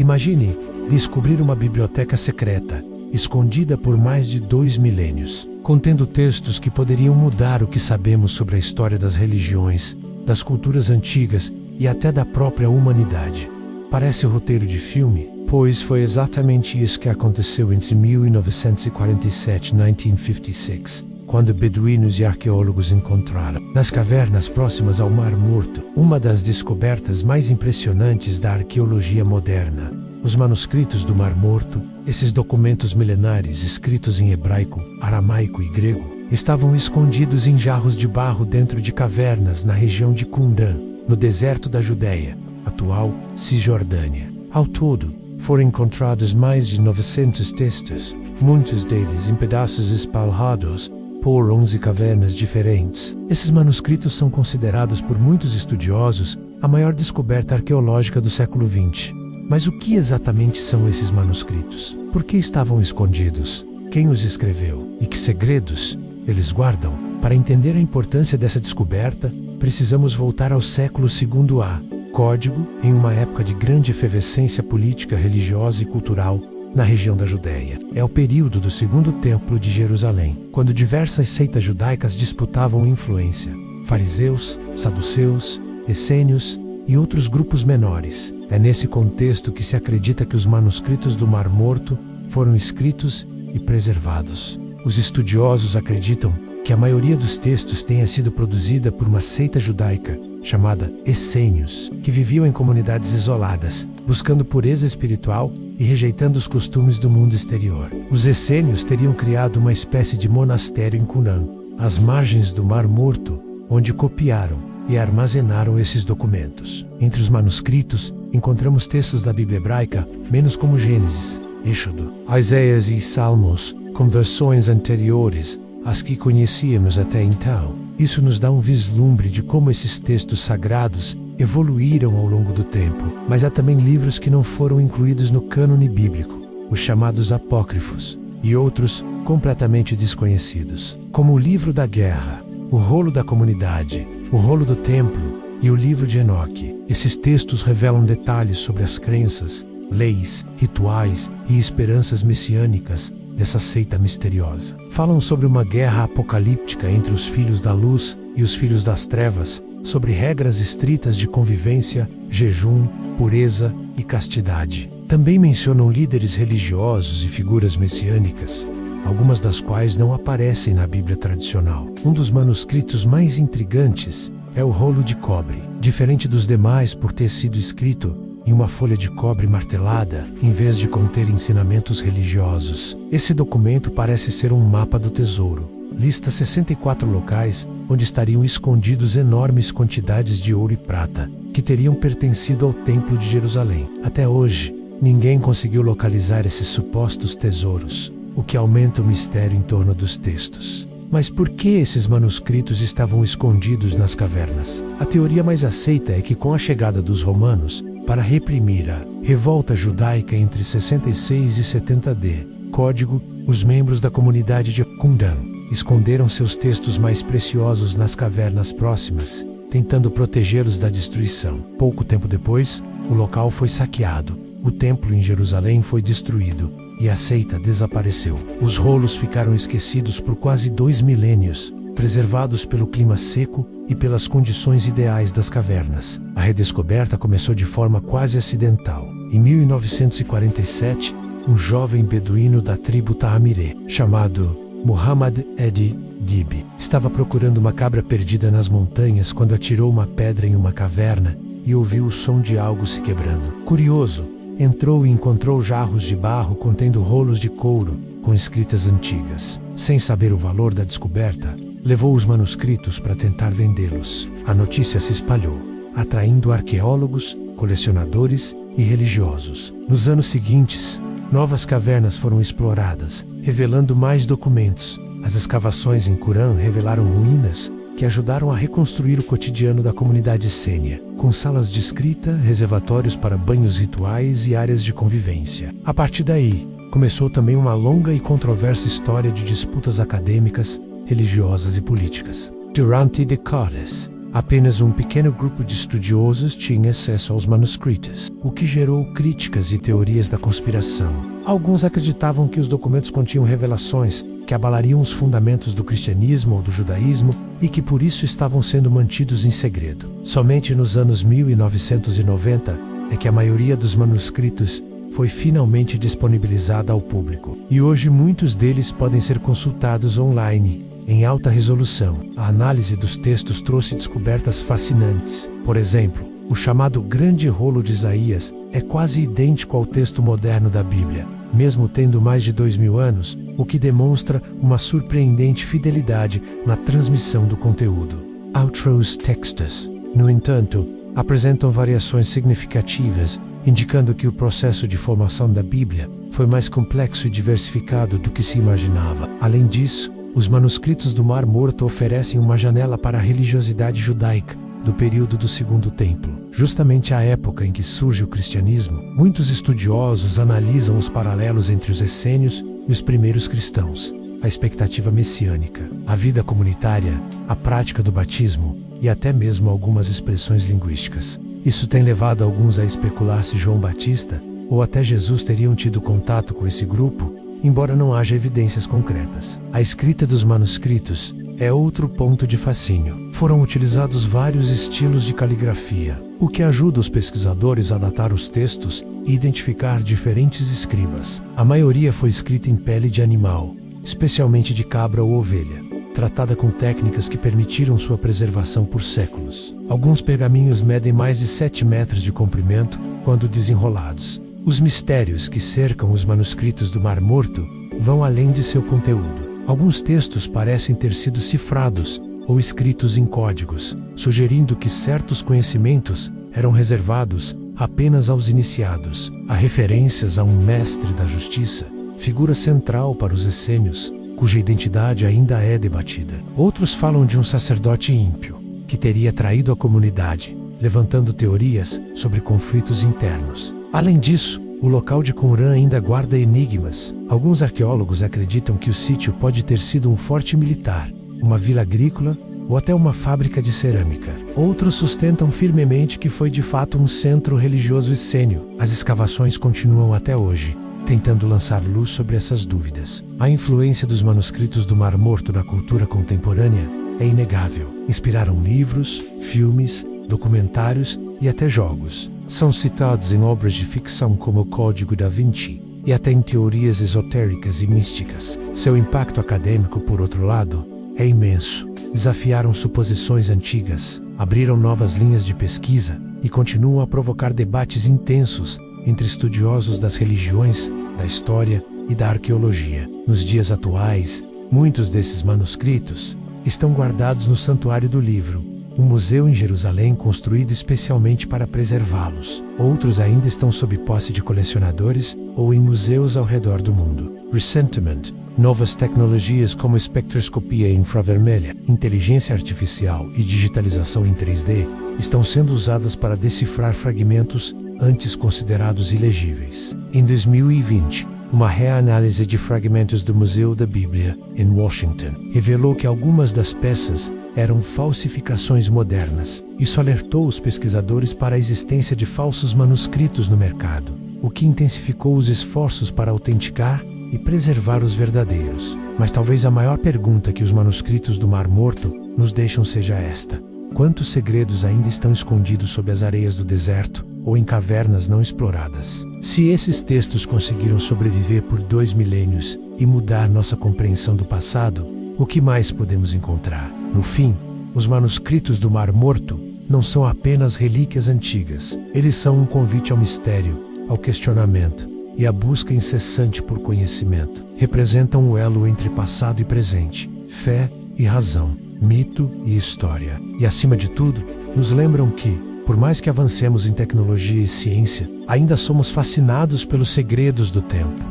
Imagine descobrir uma biblioteca secreta, escondida por mais de 2 milênios, contendo textos que poderiam mudar o que sabemos sobre a história das religiões, das culturas antigas e até da própria humanidade. Parece roteiro de filme, pois foi exatamente isso que aconteceu entre 1947 e 1956, quando beduínos e arqueólogos encontraram, nas cavernas próximas ao Mar Morto, uma das descobertas mais impressionantes da arqueologia moderna. Os manuscritos do Mar Morto, esses documentos milenares escritos em hebraico, aramaico e grego, estavam escondidos em jarros de barro dentro de cavernas na região de Qumran, no deserto da Judéia, atual Cisjordânia. Ao todo, foram encontrados mais de 900 textos, muitos deles em pedaços espalhados por 11 cavernas diferentes. Esses manuscritos são considerados por muitos estudiosos a maior descoberta arqueológica do século XX. Mas o que exatamente são esses manuscritos? Por que estavam escondidos? Quem os escreveu? E que segredos eles guardam? Para entender a importância dessa descoberta, precisamos voltar ao século II A, Código, em uma época de grande efervescência política, religiosa e cultural na região da Judéia. É o período do Segundo Templo de Jerusalém, quando diversas seitas judaicas disputavam influência. Fariseus, saduceus, essênios e outros grupos menores. É nesse contexto que se acredita que os manuscritos do Mar Morto foram escritos e preservados. Os estudiosos acreditam que a maioria dos textos tenha sido produzida por uma seita judaica chamada essênios, que viviam em comunidades isoladas, buscando pureza espiritual e rejeitando os costumes do mundo exterior. Os essênios teriam criado uma espécie de monastério em Qumran, às margens do Mar Morto, onde copiaram e armazenaram esses documentos. Entre os manuscritos, encontramos textos da Bíblia hebraica, menos como Gênesis, Êxodo, Isaías e Salmos, com versões anteriores às que conhecíamos até então. Isso nos dá um vislumbre de como esses textos sagrados evoluíram ao longo do tempo. Mas há também livros que não foram incluídos no cânone bíblico, os chamados apócrifos, e outros completamente desconhecidos, como o livro da guerra, o rolo da comunidade, o rolo do templo e o livro de Enoque. Esses textos revelam detalhes sobre as crenças, leis, rituais e esperanças messiânicas dessa seita misteriosa. Falam sobre uma guerra apocalíptica entre os filhos da luz e os filhos das trevas, sobre regras estritas de convivência, jejum, pureza e castidade. Também mencionam líderes religiosos e figuras messiânicas, algumas das quais não aparecem na Bíblia tradicional. Um dos manuscritos mais intrigantes é o rolo de cobre, diferente dos demais por ter sido escrito em uma folha de cobre martelada, em vez de conter ensinamentos religiosos. Esse documento parece ser um mapa do tesouro. Lista 64 locais onde estariam escondidos enormes quantidades de ouro e prata, que teriam pertencido ao Templo de Jerusalém. Até hoje, ninguém conseguiu localizar esses supostos tesouros, o que aumenta o mistério em torno dos textos. Mas por que esses manuscritos estavam escondidos nas cavernas? A teoria mais aceita é que com a chegada dos romanos, para reprimir a revolta judaica entre 66 e 70 D, Código, os membros da comunidade de Qumran esconderam seus textos mais preciosos nas cavernas próximas, tentando protegê-los da destruição. Pouco tempo depois, o local foi saqueado, o templo em Jerusalém foi destruído e a seita desapareceu. Os rolos ficaram esquecidos por quase 2 milênios, preservados pelo clima seco e pelas condições ideais das cavernas. A redescoberta começou de forma quase acidental. Em 1947, um jovem beduíno da tribo Tahamire, chamado Muhammad Edi Dibi, estava procurando uma cabra perdida nas montanhas quando atirou uma pedra em uma caverna e ouviu o som de algo se quebrando. Curioso, entrou e encontrou jarros de barro contendo rolos de couro com escritas antigas. Sem saber o valor da descoberta, levou os manuscritos para tentar vendê-los. A notícia se espalhou, atraindo arqueólogos, colecionadores e religiosos. Nos anos seguintes, novas cavernas foram exploradas, revelando mais documentos. As escavações em Qumran revelaram ruínas que ajudaram a reconstruir o cotidiano da comunidade essênia, com salas de escrita, reservatórios para banhos rituais e áreas de convivência. A partir daí, começou também uma longa e controversa história de disputas acadêmicas, religiosas e políticas. Durante décadas, Apenas um pequeno grupo de estudiosos tinha acesso aos manuscritos, o que gerou críticas e teorias da conspiração. Alguns acreditavam que os documentos continham revelações que abalariam os fundamentos do cristianismo ou do judaísmo e que por isso estavam sendo mantidos em segredo. Somente nos anos 1990 é que a maioria dos manuscritos foi finalmente disponibilizada ao público, e hoje muitos deles podem ser consultados online, em alta resolução. A análise dos textos trouxe descobertas fascinantes. Por exemplo, o chamado Grande Rolo de Isaías é quase idêntico ao texto moderno da Bíblia, mesmo tendo mais de 2000 anos, o que demonstra uma surpreendente fidelidade na transmissão do conteúdo. Outros textos, no entanto, apresentam variações significativas, indicando que o processo de formação da Bíblia foi mais complexo e diversificado do que se imaginava. Além disso, os manuscritos do Mar Morto oferecem uma janela para a religiosidade judaica do período do Segundo Templo. Justamente a época em que surge o cristianismo, muitos estudiosos analisam os paralelos entre os essênios e os primeiros cristãos, a expectativa messiânica, a vida comunitária, a prática do batismo e até mesmo algumas expressões linguísticas. Isso tem levado alguns a especular se João Batista ou até Jesus teriam tido contato com esse grupo, embora não haja evidências concretas. A escrita dos manuscritos é outro ponto de fascínio. Foram utilizados vários estilos de caligrafia, o que ajuda os pesquisadores a datar os textos e identificar diferentes escribas. A maioria foi escrita em pele de animal, especialmente de cabra ou ovelha, tratada com técnicas que permitiram sua preservação por séculos. Alguns pergaminhos medem mais de 7 metros de comprimento quando desenrolados. Os mistérios que cercam os manuscritos do Mar Morto vão além de seu conteúdo. Alguns textos parecem ter sido cifrados ou escritos em códigos, sugerindo que certos conhecimentos eram reservados apenas aos iniciados. Há referências a um mestre da justiça, figura central para os essênios, cuja identidade ainda é debatida. Outros falam de um sacerdote ímpio, que teria traído a comunidade, levantando teorias sobre conflitos internos. Além disso, o local de Qumran ainda guarda enigmas. Alguns arqueólogos acreditam que o sítio pode ter sido um forte militar, uma vila agrícola ou até uma fábrica de cerâmica. Outros sustentam firmemente que foi de fato um centro religioso essênio. As escavações continuam até hoje, tentando lançar luz sobre essas dúvidas. A influência dos manuscritos do Mar Morto na cultura contemporânea é inegável. Inspiraram livros, filmes, documentários e até jogos. São citados em obras de ficção como o Código da Vinci e até em teorias esotéricas e místicas. Seu impacto acadêmico, por outro lado, é imenso. Desafiaram suposições antigas, abriram novas linhas de pesquisa e continuam a provocar debates intensos entre estudiosos das religiões, da história e da arqueologia. Nos dias atuais, muitos desses manuscritos estão guardados no Santuário do Livro, um museu em Jerusalém construído especialmente para preservá-los. Outros ainda estão sob posse de colecionadores ou em museus ao redor do mundo. Recentemente, novas tecnologias como espectroscopia infravermelha, inteligência artificial e digitalização em 3D estão sendo usadas para decifrar fragmentos antes considerados ilegíveis. Em 2020, uma reanálise de fragmentos do Museu da Bíblia, em Washington, revelou que algumas das peças eram falsificações modernas. Isso alertou os pesquisadores para a existência de falsos manuscritos no mercado, o que intensificou os esforços para autenticar e preservar os verdadeiros. Mas talvez a maior pergunta que os manuscritos do Mar Morto nos deixam seja esta: quantos segredos ainda estão escondidos sob as areias do deserto ou em cavernas não exploradas? Se esses textos conseguiram sobreviver por 2 milênios e mudar nossa compreensão do passado, o que mais podemos encontrar? No fim, os manuscritos do Mar Morto não são apenas relíquias antigas. Eles são um convite ao mistério, ao questionamento e à busca incessante por conhecimento. Representam um elo entre passado e presente, fé e razão, mito e história. E, acima de tudo, nos lembram que, por mais que avancemos em tecnologia e ciência, ainda somos fascinados pelos segredos do tempo.